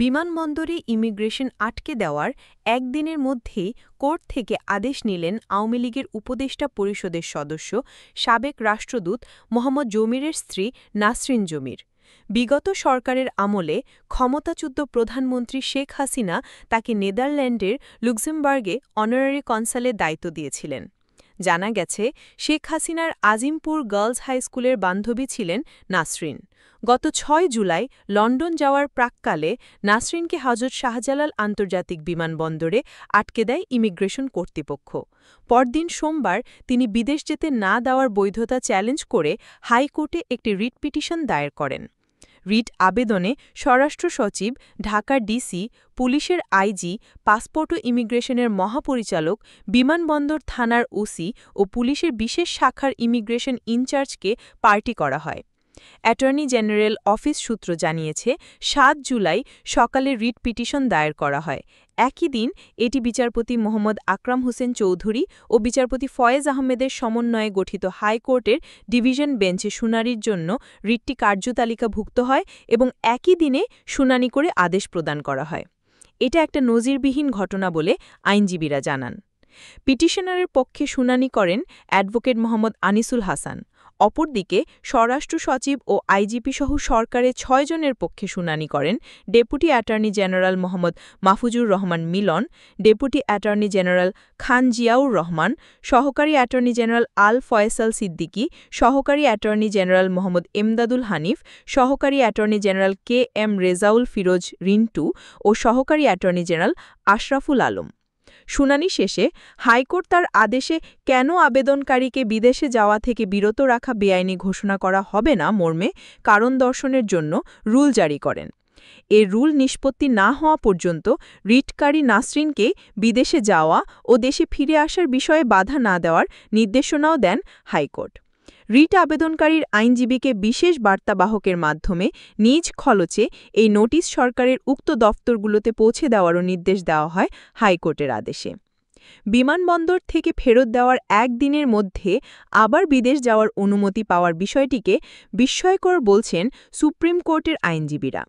বিমানবন্দরে ইমিগ্রেশন আটকে দেওয়ার একদিনের মধ্যেই কোর্ট থেকে আদেশ নিলেন আওয়ামী লীগের উপদেষ্টা পরিষদের সদস্য সাবেক রাষ্ট্রদূত মোহাম্মদ জমিরের স্ত্রী নাসরিন জমির। বিগত সরকারের আমলে ক্ষমতাচ্যুত প্রধানমন্ত্রী শেখ হাসিনা তাকে নেদারল্যান্ডের লুক্সেমবার্গে অনারারি কনসালের দায়িত্ব দিয়েছিলেন। জানা গেছে, শেখ হাসিনার আজিমপুর গার্লস হাই স্কুলের বান্ধবী ছিলেন নাসরিন। গত ৬ জুলাই লন্ডন যাওয়ার প্রাক্কালে নাসরিনকে হজরত শাহজালাল আন্তর্জাতিক বিমানবন্দরে আটকে দেয় ইমিগ্রেশন কর্তৃপক্ষ। পরদিন সোমবার তিনি বিদেশ যেতে না দেওয়ার বৈধতা চ্যালেঞ্জ করে হাইকোর্টে একটি রিট পিটিশন দায়ের করেন। রিট আবেদনে স্বরাষ্ট্র সচিব, ঢাকার ডিসি, পুলিশের আইজি, পাসপোর্ট ও ইমিগ্রেশনের মহাপরিচালক, বিমানবন্দর থানার ওসি ও পুলিশের বিশেষ শাখার ইমিগ্রেশন ইনচার্জকে পার্টি করা হয়। অ্যাটর্নি জেনারেল অফিস সূত্র জানিয়েছে, ৭ জুলাই সকালে রিট পিটিশন দায়ের করা হয়। একই দিন এটি বিচারপতি মোহাম্মদ আকরাম হোসেন চৌধুরী ও বিচারপতি ফয়েজ আহমেদের সমন্বয়ে গঠিত হাইকোর্টের ডিভিশন বেঞ্চে শুনানির জন্য রিটটি কার্যতালিকাভুক্ত হয় এবং একই দিনে শুনানি করে আদেশ প্রদান করা হয়। এটা একটা নজিরবিহীন ঘটনা বলে আইনজীবীরা জানান। পিটিশনারের পক্ষে শুনানি করেন অ্যাডভোকেট মোহাম্মদ আনিসুল হাসান। অপরদিকে স্বরাষ্ট্র সচিব ও আইজিপি সহ সরকারের ৬ জনের পক্ষে শুনানি করেন deputy attorney general Mohammad Mahfuzur Rahman Milon, deputy attorney general Khan Ziaur Rahman, সহকারী অ্যাটর্নি জেনারেল আল ফয়সাল সিদ্দিকী, সহকারী অ্যাটর্নি জেনারেল মোহাম্মদ এমদাদুল হানিফ, সহকারী attorney general K M Rezaul Firoz Rintu ও সহকারী অ্যাটর্নি জেনারেল আশরাফুল আলম। শুনানি শেষে হাইকোর্ট তার আদেশে কেন আবেদনকারীকে বিদেশে যাওয়া থেকে বিরত রাখা বেআইনি ঘোষণা করা হবে না মর্মে কারণ দর্শনের জন্য রুল জারি করেন। এ রুল নিষ্পত্তি না হওয়া পর্যন্ত রিটকারী নাসরিনকে বিদেশে যাওয়া ও দেশে ফিরে আসার বিষয়ে বাধা না দেওয়ার নির্দেশনাও দেন হাইকোর্ট। রিট আবেদনকারীর আইনজীবীকে বিশেষ বার্তাবাহকের মাধ্যমে নিজ খরচে এই নোটিশ সরকারের উক্ত দফতরগুলোতে পৌঁছে দেওয়ারও নির্দেশ দেওয়া হয় হাইকোর্টের আদেশে। বিমানবন্দর থেকে ফেরত দেওয়ার একদিনের মধ্যে আবার বিদেশ যাওয়ার অনুমতি পাওয়ার বিষয়টিকে বিস্ময়কর বলছেন সুপ্রিম কোর্টের আইনজীবীরা।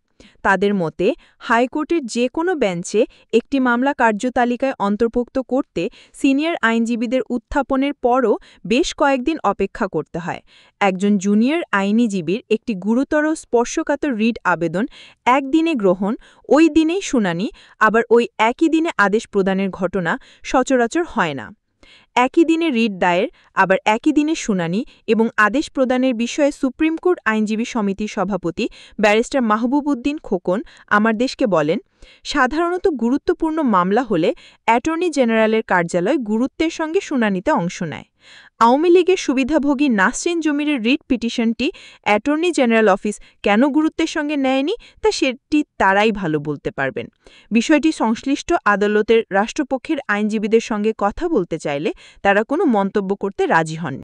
তাদের মতে, হাইকোর্টের যে কোনো বেঞ্চে একটি মামলা কার্যতালিকায় অন্তর্ভুক্ত করতে সিনিয়র আইনজীবীদের উত্থাপনের পরও বেশ কয়েকদিন অপেক্ষা করতে হয়। একজন জুনিয়র আইনজীবীর একটি গুরুতর স্পর্শকাতর রিট আবেদন একদিনে গ্রহণ, ওই দিনেই শুনানি, আবার ওই একই দিনে আদেশ প্রদানের ঘটনা সচরাচর হয় না। একই দিনে রিট দায়ের, আবার একই দিনে শুনানি এবং আদেশ প্রদানের বিষয়ে সুপ্রিম কোর্ট আইনজীবী সমিতির সভাপতি ব্যারিস্টার মাহবুব উদ্দিন খোকন আমার দেশকে বলেন, সাধারণত গুরুত্বপূর্ণ মামলা হলে অ্যাটর্নি জেনারেলের কার্যালয় গুরুত্বের সঙ্গে শুনানিতে অংশ নেয়। আওয়ামী লীগের সুবিধাভোগী নাসরিন জমিরের রিট পিটিশনটি অ্যাটর্নি জেনারেল অফিস কেন গুরুত্বের সঙ্গে নেয়নি তা সেটি তারাই ভালো বলতে পারবেন। বিষয়টি সংশ্লিষ্ট আদালতের রাষ্ট্রপক্ষের আইনজীবীদের সঙ্গে কথা বলতে চাইলে তারা কোনো মন্তব্য করতে রাজি হননি।